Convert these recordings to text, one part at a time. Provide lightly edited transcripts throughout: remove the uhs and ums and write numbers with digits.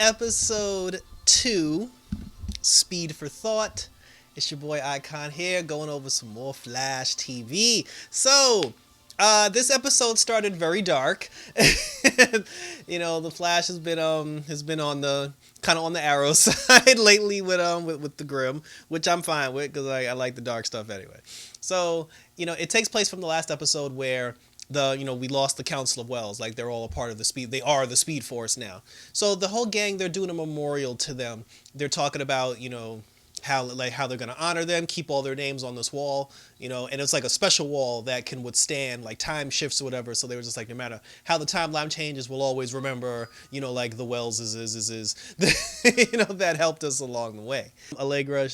episode 2, Speed for Thought. It's your boy Icon here, going over some more Flash TV. So, this episode started very dark. You know, the Flash has been on the kind of on the arrow side lately with the grim, which I'm fine with because I like the dark stuff anyway. So, you know, it takes place from the last episode where we lost the Council of Wells. Like, they're all a part of the Speed. They are the Speed Force now. So the whole gang, they're doing a memorial to them. They're talking about, how they're going to honor them, keep all their names on this wall, and it's like a special wall that can withstand like time shifts or whatever. So they were just like, no matter how the timeline changes, we'll always remember, like the Wells is that helped us along the way. Allegra,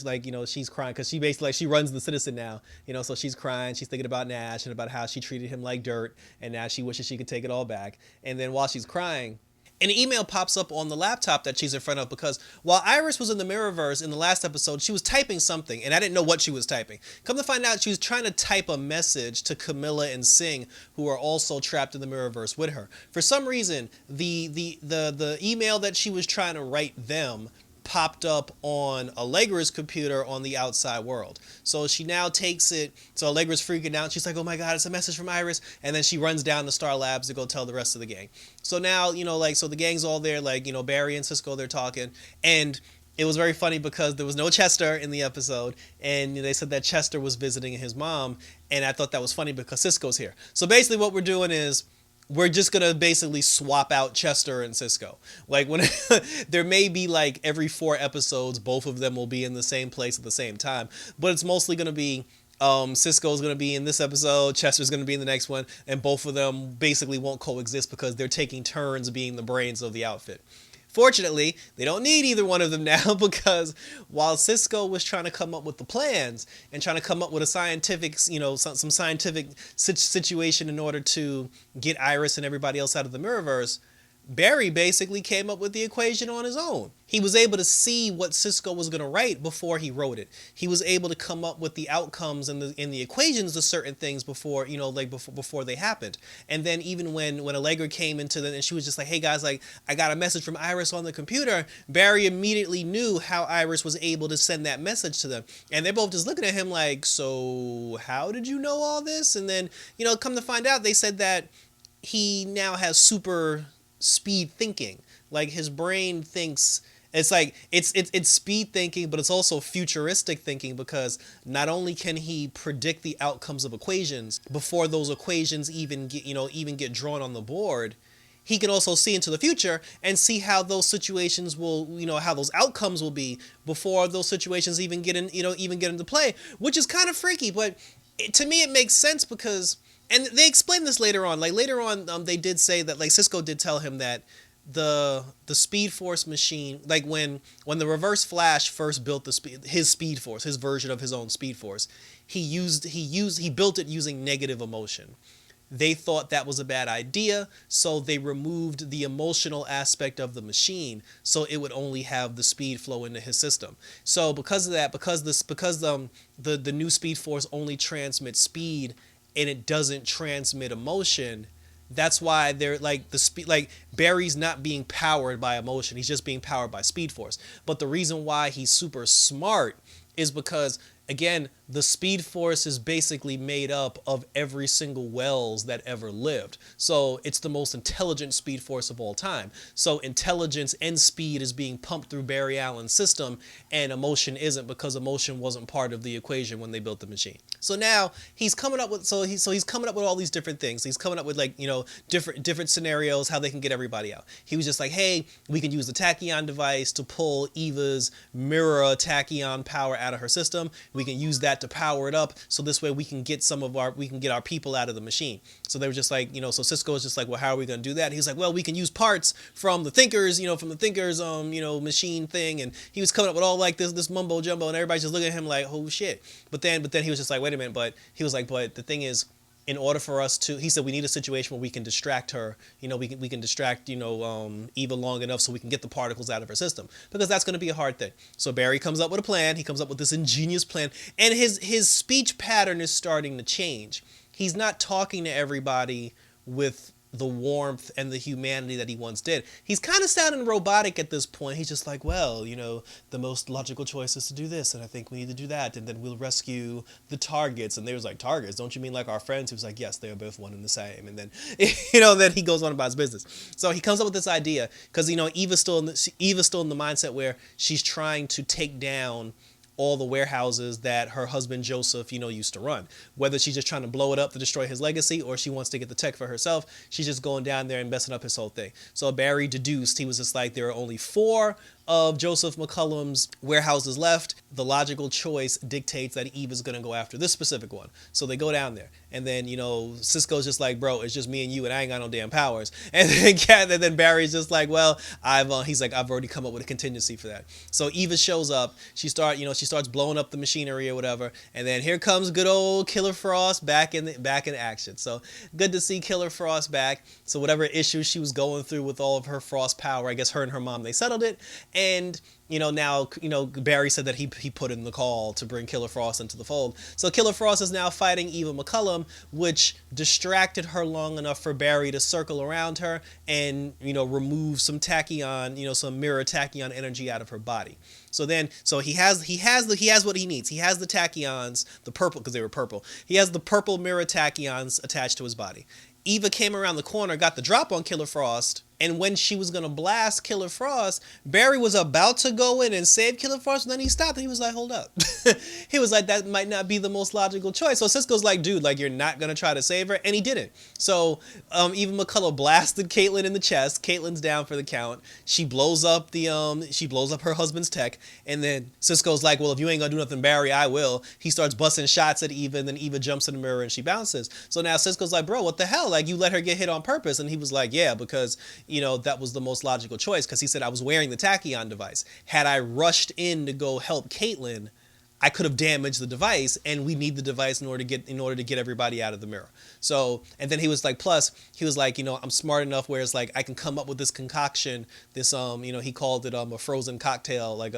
she's crying because she basically she runs the Citizen now, so she's crying. She's thinking about Nash and about how she treated him like dirt, and now she wishes she could take it all back. And then while she's crying, an email pops up on the laptop that she's in front of, because while Iris was in the Mirrorverse in the last episode, she was typing something, and I didn't know what she was typing. Come to find out, she was trying to type a message to Camilla and Singh, who are also trapped in the Mirrorverse with her. For some reason, the email that she was trying to write them popped up on Allegra's computer on the outside world. So she now takes it, so Allegra's freaking out. She's like, oh my god, it's a message from Iris. And then she runs down to Star Labs to go tell the rest of the gang. So now, so the gang's all there, Barry and Cisco, they're talking. And it was very funny because there was no Chester in the episode, and they said that Chester was visiting his mom, and I thought that was funny because Cisco's here. So basically what we're doing is, we're just going to basically swap out Chester and Cisco. Like, when there may be like every 4 episodes, both of them will be in the same place at the same time. But it's mostly going to be Cisco's going to be in this episode, Chester's going to be in the next one, and both of them basically won't coexist because they're taking turns being the brains of the outfit. Fortunately, they don't need either one of them now, because while Cisco was trying to come up with the plans and trying to come up with a scientific, some scientific situation in order to get Iris and everybody else out of the Mirrorverse, Barry basically came up with the equation on his own. He was able to see what Cisco was going to write before he wrote it. He was able to come up with the outcomes and the equations to certain things before, before they happened. And then even when Allegra came into the, and she was just like, hey guys, like, I got a message from Iris on the computer, Barry immediately knew how Iris was able to send that message to them. And they're both just looking at him like, so how did you know all this? And then, come to find out, they said that he now has super speed thinking. Like, his brain thinks, it's like it's speed thinking, but it's also futuristic thinking, because not only can he predict the outcomes of equations before those equations even get drawn on the board, he can also see into the future and see how those situations will, how those outcomes will be before those situations even get into play, which is kind of freaky. But to me, it makes sense because, and they explain this later on. Like, later on, they did say that, like, Cisco did tell him that the Speed Force machine, like when the Reverse Flash first built his Speed Force, his version of his own Speed Force, he built it using negative emotion. They thought that was a bad idea, so they removed the emotional aspect of the machine, so it would only have the speed flow into his system. So because of that, because the new Speed Force only transmits speed and it doesn't transmit emotion, that's why they're like Barry's not being powered by emotion, he's just being powered by Speed Force. But the reason why he's super smart is because, again, the Speed Force is basically made up of every single Wells that ever lived. So it's the most intelligent Speed Force of all time. So intelligence and speed is being pumped through Barry Allen's system, and emotion isn't, because emotion wasn't part of the equation when they built the machine. So now he's coming up with he's coming up with all these different things. He's coming up with, like, different scenarios how they can get everybody out. He was just like, hey, we can use the tachyon device to pull Eva's mirror tachyon power out of her system. We can use that to power it up, so this way we can get our people out of the machine. So they were just like, so Cisco was just like, well, how are we going to do that? And he's like, well, we can use parts from the Thinkers, machine thing. And he was coming up with all like this mumbo jumbo, and everybody's just looking at him like, oh shit. But then he was just like, wait a minute. But he was like, but the thing is, in order for us to, he said, we need a situation where we can distract her, we can distract, Eva long enough so we can get the particles out of her system, because that's going to be a hard thing. So Barry comes up with a plan. He comes up with this ingenious plan, and his speech pattern is starting to change. He's not talking to everybody with the warmth and the humanity that he once did. He's kind of sounding robotic at this point. He's just like, well, the most logical choice is to do this, and I think we need to do that, and then we'll rescue the targets. And they was like, targets? Don't you mean like our friends? He was like, yes, they are both one and the same. And then, then he goes on about his business. So he comes up with this idea because Eva's still in the mindset where she's trying to take down all the warehouses that her husband Joseph, used to run. Whether she's just trying to blow it up to destroy his legacy or she wants to get the tech for herself, she's just going down there and messing up his whole thing. So Barry deduced, he was just like, there are only 4 of Joseph McCullum's warehouses left. The logical choice dictates that Eve is going to go after this specific one. So they go down there. And then, Cisco's just like, bro, it's just me and you and I ain't got no damn powers. And then Barry's just like, well, I've already come up with a contingency for that. So Eva shows up. She starts blowing up the machinery or whatever. And then here comes good old Killer Frost back in action. So good to see Killer Frost back. So whatever issues she was going through with all of her Frost power, I guess her and her mom, they settled it. And now Barry said that he put in the call to bring Killer Frost into the fold. So Killer Frost is now fighting Eva McCullum, which distracted her long enough for Barry to circle around her and remove some tachyon, some mirror tachyon energy out of her body. So he has what he needs. He has the tachyons, the purple, because they were purple. He has the purple mirror tachyons attached to his body. Eva came around the corner, got the drop on Killer Frost, and when she was going to blast Killer Frost, Barry was about to go in and save Killer Frost, and then he stopped and he was like, hold up. He was like, that might not be the most logical choice. So Cisco's like, dude, like, you're not going to try to save her, and he didn't. So Eva McCullough blasted Caitlin in the chest. Caitlin's down for the count. She blows up her husband's tech, and then Cisco's like, well, if you ain't going to do nothing, Barry, I will. He starts busting shots at Eva, and then Eva jumps in the mirror and she bounces. So now Cisco's like, bro, what the hell? Like, you let her get hit on purpose. And he was like, yeah, because that was the most logical choice, because he said I was wearing the tachyon device. Had I rushed in to go help Caitlin, I could have damaged the device, and we need the device in order to get everybody out of the mirror. So, and then he was like, plus, he was like, I'm smart enough where it's like I can come up with this concoction, this he called it a frozen cocktail, like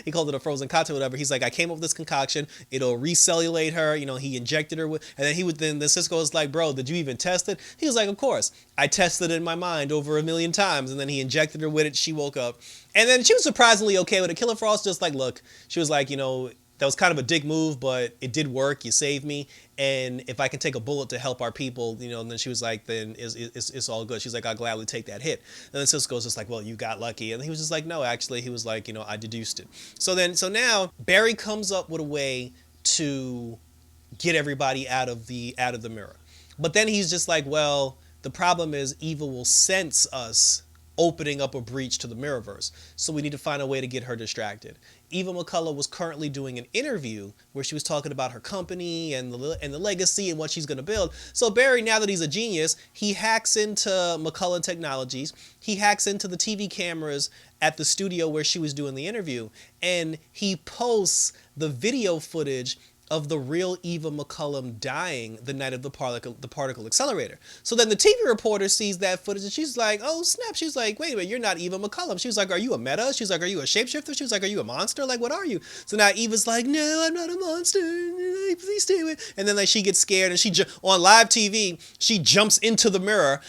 he called it a frozen cocktail, whatever. He's like, I came up with this concoction, it'll recellulate her, he injected her with, and then Cisco was like, bro, did you even test it? He was like, of course, I tested it in my mind over 1,000,000 times, and then he injected her with it. She woke up, and then she was surprisingly okay with it. Killer Frost just like, look, she was like, that was kind of a dick move, but it did work. You saved me. And if I can take a bullet to help our people, and then she was like, then it's all good. She's like, I'll gladly take that hit. And then Cisco's just like, well, you got lucky. And he was just like, no, actually, he was like, I deduced it. So now Barry comes up with a way to get everybody out of the mirror. But then he's just like, well, the problem is Eva will sense us opening up a breach to the Mirrorverse. So we need to find a way to get her distracted. Eva McCullough was currently doing an interview where she was talking about her company and the legacy and what she's going to build. So Barry, now that he's a genius, he hacks into McCullough Technologies. He hacks into the TV cameras at the studio where she was doing the interview, and he posts the video footage of the real Eva McCullum dying the night of the particle accelerator. So then the TV reporter sees that footage and she's like, oh snap. She's like, wait a minute, you're not Eva McCullum. She was like, are you a meta? She's like, are you a shapeshifter? She was like, are you a monster? Like, what are you? So now Eva's like, no, I'm not a monster. Please stay away. And then she gets scared and on live TV, she jumps into the mirror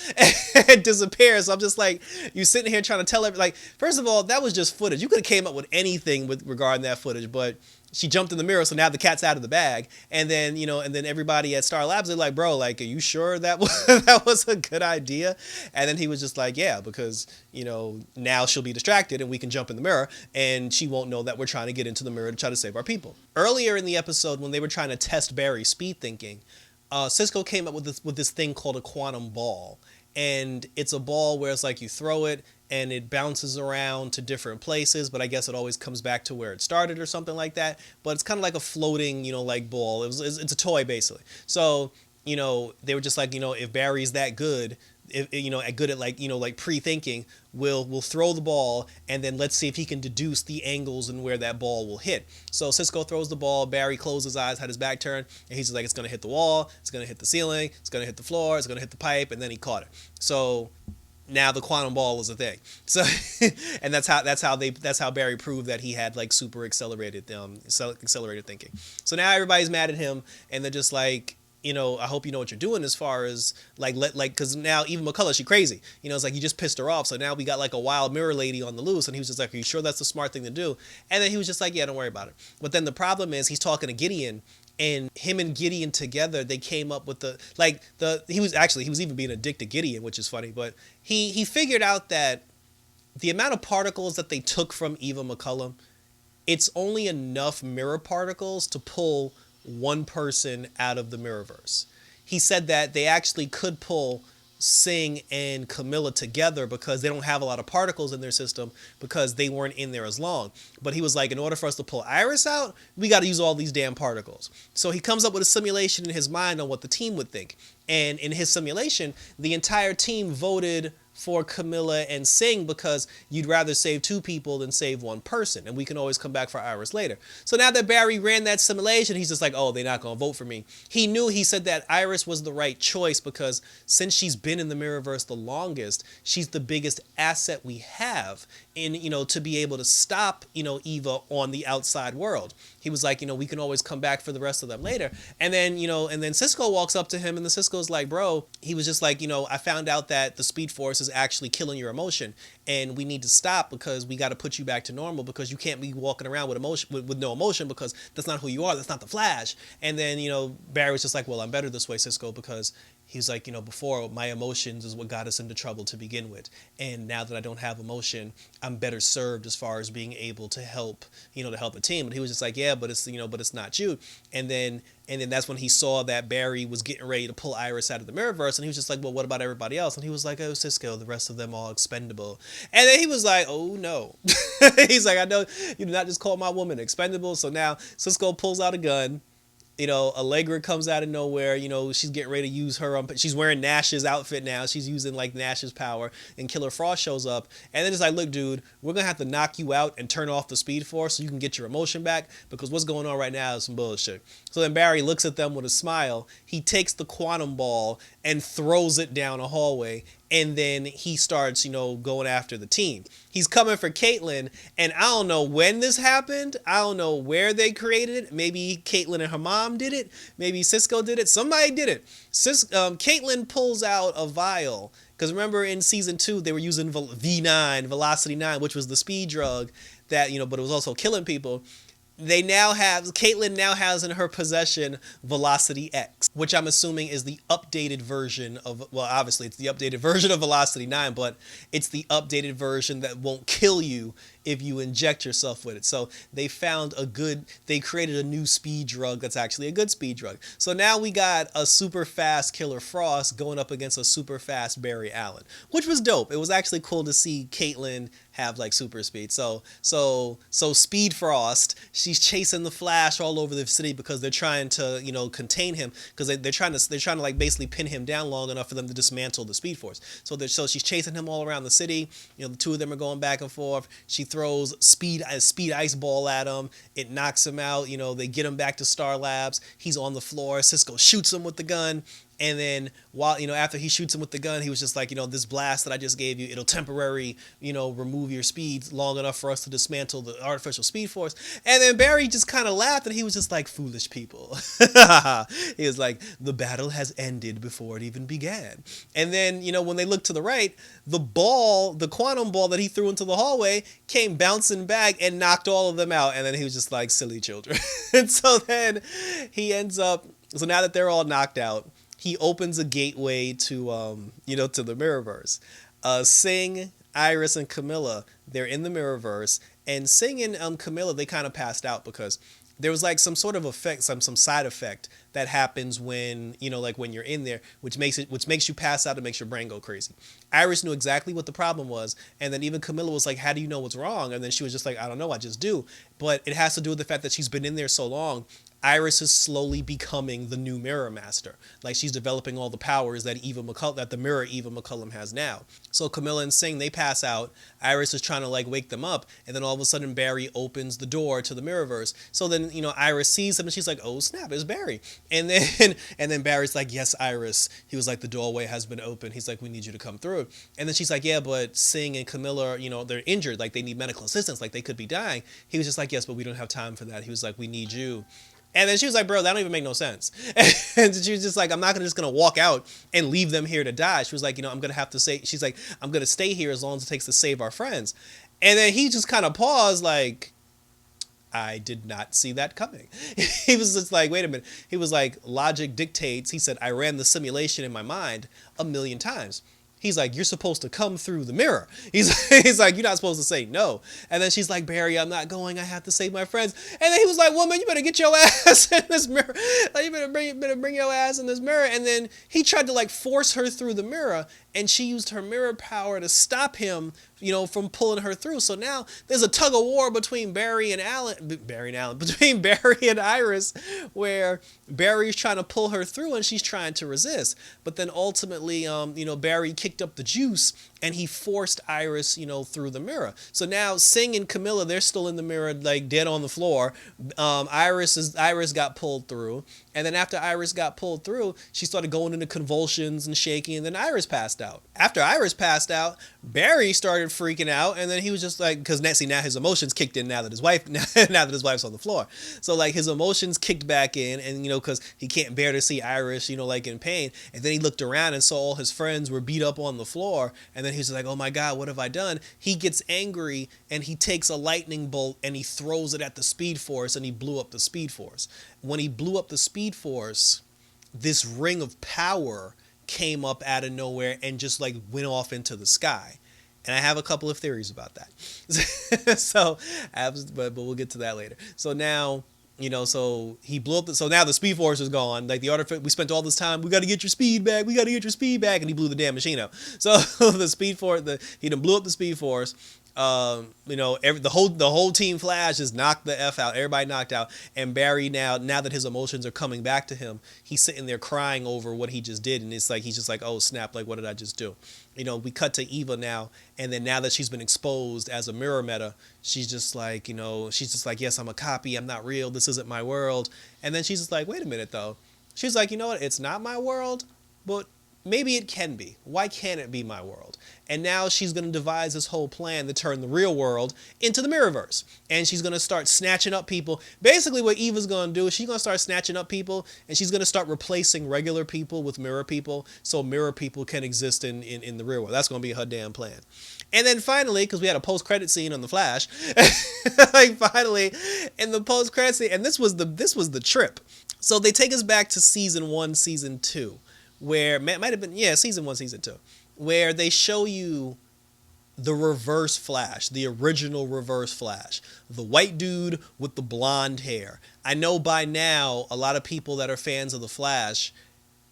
and disappears. So I'm just like, you sitting here trying to tell everybody, like, first of all, that was just footage. You could have came up with anything regarding that footage, but she jumped in the mirror, so now the cat's out of the bag. And then, everybody at Star Labs, they're like, bro, like, are you sure that was a good idea? And then he was just like, yeah, because, now she'll be distracted and we can jump in the mirror and she won't know that we're trying to get into the mirror to try to save our people. Earlier in the episode, when they were trying to test Barry's speed thinking, Cisco came up with this thing called a quantum ball. And it's a ball where it's like you throw it and it bounces around to different places, but I guess it always comes back to where it started or something like that. But it's kind of like a floating, like ball. It's a toy basically. So, they were just like, if Barry's that good, good at like pre-thinking, we'll throw the ball and then let's see if he can deduce the angles and where that ball will hit. So Cisco throws the ball, Barry closed his eyes, had his back turned, and he's just like, it's going to hit the wall, it's going to hit the ceiling, it's going to hit the floor, it's going to hit the pipe, and then he caught it. So now the quantum ball is a thing. So, and that's how Barry proved that he had like super accelerated thinking. So now everybody's mad at him and they're just like, I hope you know what you're doing as far as because now even McCullough, she crazy. It's like you just pissed her off. So now we got like a wild mirror lady on the loose. And he was just like, are you sure that's the smart thing to do? And then he was just like, yeah, don't worry about it. But then the problem is he's talking to Gideon, and him and Gideon together, they came up with he was even being a dick to Gideon, which is funny. But he figured out that the amount of particles that they took from Eva McCullum, it's only enough mirror particles to pull one person out of the Mirrorverse. He said that they actually could pull Singh and Camilla together because they don't have a lot of particles in their system because they weren't in there as long. But he was like, in order for us to pull Iris out, we got to use all these damn particles. So he comes up with a simulation in his mind on what the team would think. And in his simulation, the entire team voted for Camilla and Singh because you'd rather save two people than save one person, and we can always come back for Iris later. So now that Barry ran that simulation, he's just like, oh, they're not going to vote for me. He said that Iris was the right choice because since she's been in the Mirrorverse the longest, she's the biggest asset we have in, to be able to stop, Eva on the outside world. He was like, we can always come back for the rest of them later. And then, and then Cisco walks up to him, and the Cisco's like, bro, he was just like, I found out that the Speed Force is actually killing your emotion, and we need to stop because we got to put you back to normal because you can't be walking around with emotion with no emotion because that's not who you are. That's not the Flash. And then, Barry was just like, well, I'm better this way, Cisco, because he's like, before my emotions is what got us into trouble to begin with. And now that I don't have emotion, I'm better served as far as being able to help, to help the team. But he was just like, yeah, but it's not you. And then that's when he saw that Barry was getting ready to pull Iris out of the Mirrorverse. And he was just like, well, what about everybody else? And he was like, oh, Cisco, the rest of them all expendable. And then he was like, oh, no. He's like, I know you did not just call my woman expendable. So now Cisco pulls out a gun. Allegra comes out of nowhere. She's getting ready to use her. She's wearing Nash's outfit now. She's using like Nash's power. And Killer Frost shows up. And then it's like, look, dude, we're going to have to knock you out and turn off the Speed Force so you can get your emotion back because what's going on right now is some bullshit. So then Barry looks at them with a smile. He takes the quantum ball and throws it down a hallway. And then he starts, going after the team. He's coming for Caitlin, and I don't know when this happened. I don't know where they created it. Maybe Caitlin and her mom did it. Maybe Cisco did it. Somebody did it. Caitlin pulls out a vial. Because remember in season 2, they were using V9, Velocity 9, which was the speed drug that, but it was also killing people. Caitlin now has in her possession Velocity X, which I'm assuming is the updated version of, well, obviously it's the updated version of Velocity 9, but it's the updated version that won't kill you if you inject yourself with it. So they created a new speed drug that's actually a good speed drug. So now we got a super fast Killer Frost going up against a super fast Barry Allen, which was dope. It was actually cool to see Caitlin have like super speed. So Speed Frost, she's chasing the Flash all over the city because they're trying to, contain him because they're trying to like basically pin him down long enough for them to dismantle the Speed Force. So she's chasing him all around the city. The two of them are going back and forth. She throws a speed ice ball at him. It knocks him out. They get him back to Star Labs. He's on the floor. Cisco shoots him with the gun. And then after he shoots him with the gun, he was just like, this blast that I just gave you, it'll temporarily, remove your speed long enough for us to dismantle the artificial Speed Force. And then Barry just kind of laughed and he was just like, foolish people. He was like, the battle has ended before it even began. And then, when they looked to the right, the quantum ball that he threw into the hallway came bouncing back and knocked all of them out. And then he was just like, silly children. And so then so now that they're all knocked out, he opens a gateway to to the Mirrorverse. Singh, Iris, and Camilla, they're in the Mirrorverse, and Singh and Camilla, they kind of passed out because there was like some sort of effect, some side effect that happens when, when you're in there, which makes you pass out and makes your brain go crazy. Iris knew exactly what the problem was, and then even Camilla was like, how do you know what's wrong? And then she was just like, I don't know, I just do. But it has to do with the fact that she's been in there so long. Iris is slowly becoming the new Mirror Master. Like she's developing all the powers that the Mirror Eva McCullum has now. So Camilla and Singh, they pass out. Iris is trying to like wake them up, and then all of a sudden Barry opens the door to the Mirrorverse. So then Iris sees him and she's like, oh snap, it's Barry. And then Barry's like, yes, Iris. He was like, the doorway has been opened. He's like, we need you to come through. And then she's like, yeah, but Singh and Camilla, they're injured. Like they need medical assistance. Like they could be dying. He was just like, yes, but we don't have time for that. He was like, we need you. And then she was like, bro, that don't even make no sense. And she was just like, I'm not just gonna walk out and leave them here to die. She was like, I'm gonna have to say, she's like, I'm gonna stay here as long as it takes to save our friends. And then he just kind of paused, like, I did not see that coming. He was just like, wait a minute. He was like, logic dictates. He said, I ran the simulation in my mind a million times. He's like, you're supposed to come through the mirror. He's like, you're not supposed to say no. And then she's like, Barry, I'm not going. I have to save my friends. And then he was like, woman, you better get your ass in this mirror. Like, you better bring your ass in this mirror. And then he tried to like force her through the mirror, and she used her mirror power to stop him, from pulling her through. So now there's a tug of war between Barry and between Barry and Iris, where Barry's trying to pull her through and she's trying to resist. But then ultimately, Barry kicked up the juice and he forced Iris, through the mirror. So now Singh and Camilla, they're still in the mirror, like dead on the floor. Iris got pulled through. And then after Iris got pulled through, she started going into convulsions and shaking, and then Iris passed out. After Iris passed out, Barry started freaking out, and then he was just like, because now his emotions kicked in now that his wife's on the floor. So like his emotions kicked back in, and because he can't bear to see Iris, like in pain. And then he looked around and saw all his friends were beat up on the floor, and then he's like, oh my God, what have I done? He gets angry and he takes a lightning bolt and he throws it at the Speed Force, and he blew up the Speed Force. When he blew up the Speed Force, this ring of power came up out of nowhere and just like went off into the sky. And I have a couple of theories about that. But we'll get to that later. So now, so he blew up. So now the Speed Force is gone. Like we spent all this time. We got to get your speed back. We got to get your speed back. And he blew the damn machine up. So the Speed Force, he done blew up the Speed Force. The whole team Flash just knocked the F out. Everybody knocked out. And Barry now that his emotions are coming back to him, he's sitting there crying over what he just did. And it's like, he's just like, oh snap, like what did I just do? We cut to Eva now. And then now that she's been exposed as a mirror meta, she's just like, yes, I'm a copy. I'm not real. This isn't my world. And then she's just like, wait a minute though. She's like, you know what? It's not my world, but maybe it can be. Why can't it be my world? And now she's going to devise this whole plan to turn the real world into the Mirrorverse. And she's going to start snatching up people. Basically what Eva's going to do is she's going to start snatching up people, and she's going to start replacing regular people with mirror people, so mirror people can exist in the real world. That's going to be her damn plan. And then finally, because we had a post-credit scene on The Flash, like finally in the post-credit scene, and this was the trip. So they take us back to season 1, season 2. Where it might have been, season 1, season 2, where they show you the Reverse Flash, the original Reverse Flash, the white dude with the blonde hair. I know by now a lot of people that are fans of the Flash,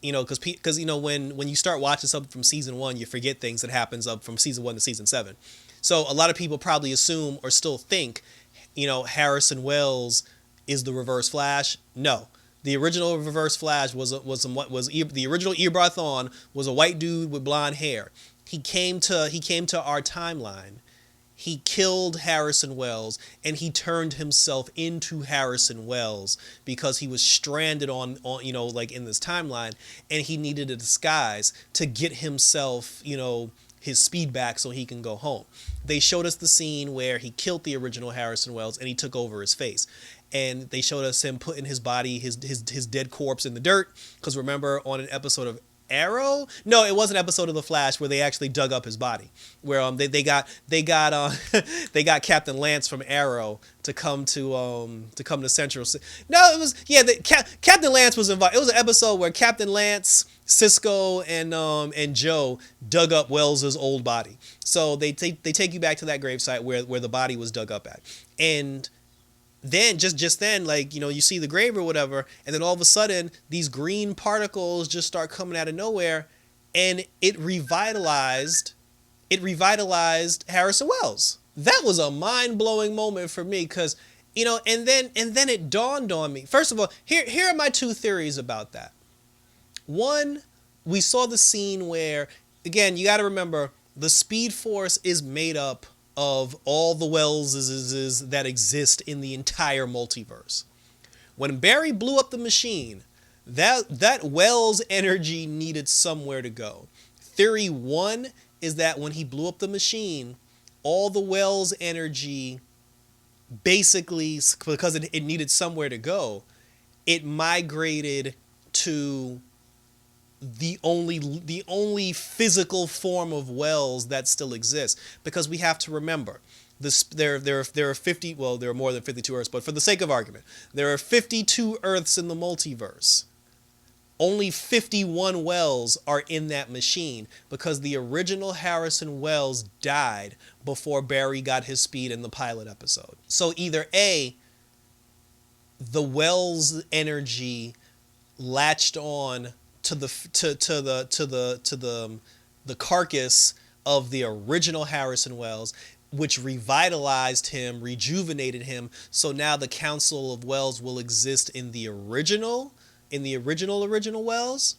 because when you start watching something from season 1, you forget things that happens up from season 1 to season 7. So a lot of people probably assume or still think, Harrison Wells is the Reverse Flash. No. The original Reverse Flash the original Eobard Thawne was a white dude with blonde hair. He came to our timeline. He killed Harrison Wells, and he turned himself into Harrison Wells because he was stranded on in this timeline, and he needed a disguise to get himself, his speed back so he can go home. They showed us the scene where he killed the original Harrison Wells and he took over his face. And they showed us him putting his body, his dead corpse in the dirt. Because remember, on an episode of Arrow? No, it was an episode of The Flash where they actually dug up his body. Where they got Captain Lance from Arrow to come to Central. No, it was Captain Lance was involved. It was an episode where Captain Lance, Cisco, and Joe dug up Wells's old body. So they take you back to that gravesite where the body was dug up at, and then just then, you see the grave or whatever, and then all of a sudden these green particles just start coming out of nowhere, and it revitalized Harrison Wells. That was a mind-blowing moment for me, because and then it dawned on me. First of all, here are my two theories about that. One, we saw the scene where, again, you got to remember, the Speed Force is made up of all the Welleses that exist in the entire multiverse. When Barry blew up the machine, that Wells energy needed somewhere to go. Theory 1 is that when he blew up the machine, all the Wells energy, basically, because it needed somewhere to go, it migrated to the only physical form of Wells that still exists, because we have to remember this. There are 50. Well, there are more than 52 Earths, but for the sake of argument, there are 52 Earths in the multiverse. Only 51 Wells are in that machine because the original Harrison Wells died before Barry got his speed in the pilot episode. So either A, the Wells energy latched on to the carcass of the original Harrison Wells, which revitalized him, rejuvenated him. So now the Council of Wells will exist in the original Wells.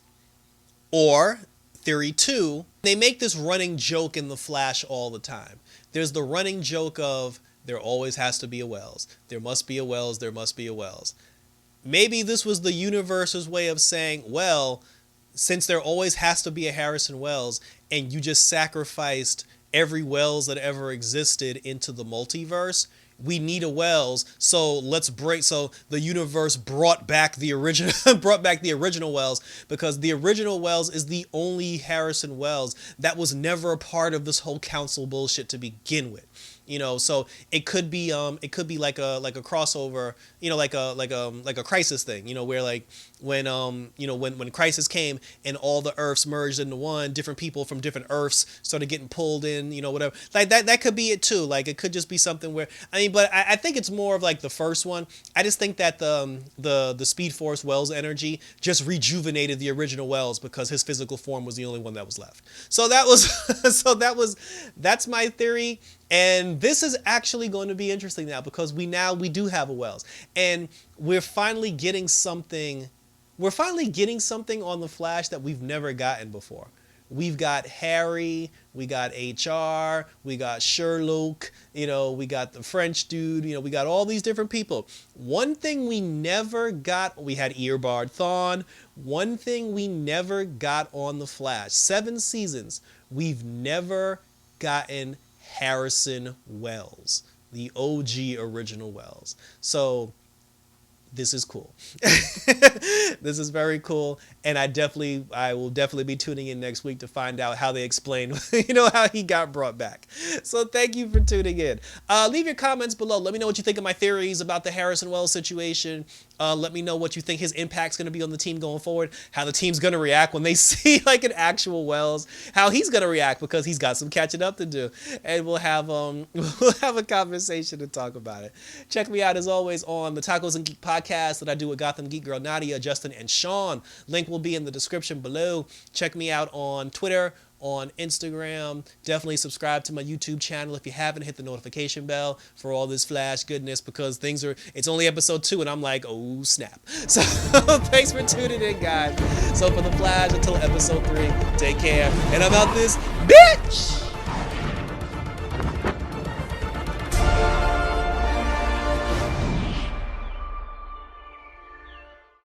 Or theory 2, they make this running joke in The Flash all the time. There's the running joke of there always has to be a Wells. There must be a Wells. There must be a Wells. Maybe this was the universe's way of saying, well, since there always has to be a Harrison Wells and you just sacrificed every Wells that ever existed into the multiverse, we need a Wells, so so the universe brought back the original Wells, because the original Wells is the only Harrison Wells that was never a part of this whole council bullshit to begin with. So it could be like a crossover, like a Crisis thing, where like when Crisis came and all the Earths merged into one, different people from different Earths started getting pulled in, whatever. Like that could be it too. Like it could just be something where, but I think it's more of like the first one. I just think that the Speed Force Wells energy just rejuvenated the original Wells because his physical form was the only one that was left. So that's my theory. And this is actually going to be interesting now, because we do have a Wells, and we're finally getting something. We're finally getting something on the Flash that we've never gotten before. We've got Harry, we got HR, we got Sherlock, we got the French dude, we got all these different people. One thing we never got, we had Earbard Thawne. One thing we never got on the Flash, 7 seasons, we've never gotten Harrison Wells, the OG original Wells. So this is cool. This is very cool, and I will definitely be tuning in next week to find out how they explain how he got brought back. So thank you for tuning in. Leave your comments below. Let me know what you think of my theories about the Harrison Wells situation. Let me know what you think his impact's going to be on the team going forward, how the team's going to react when they see like an actual Wells, how he's going to react because he's got some catching up to do, and we'll have a conversation to talk about it. Check me out as always on the Tacos and Geek podcast that I do with Gotham Geek Girl Nadya, Justin, and Sean. Link will be in the description below. Check me out on Twitter, on Instagram. Definitely subscribe to my YouTube channel if you haven't. Hit the notification bell for all this Flash goodness, because it's only episode 2 and I'm like, oh snap. So thanks for tuning in, guys. So for the Flash, until episode 3, take care, and I'm out this bitch.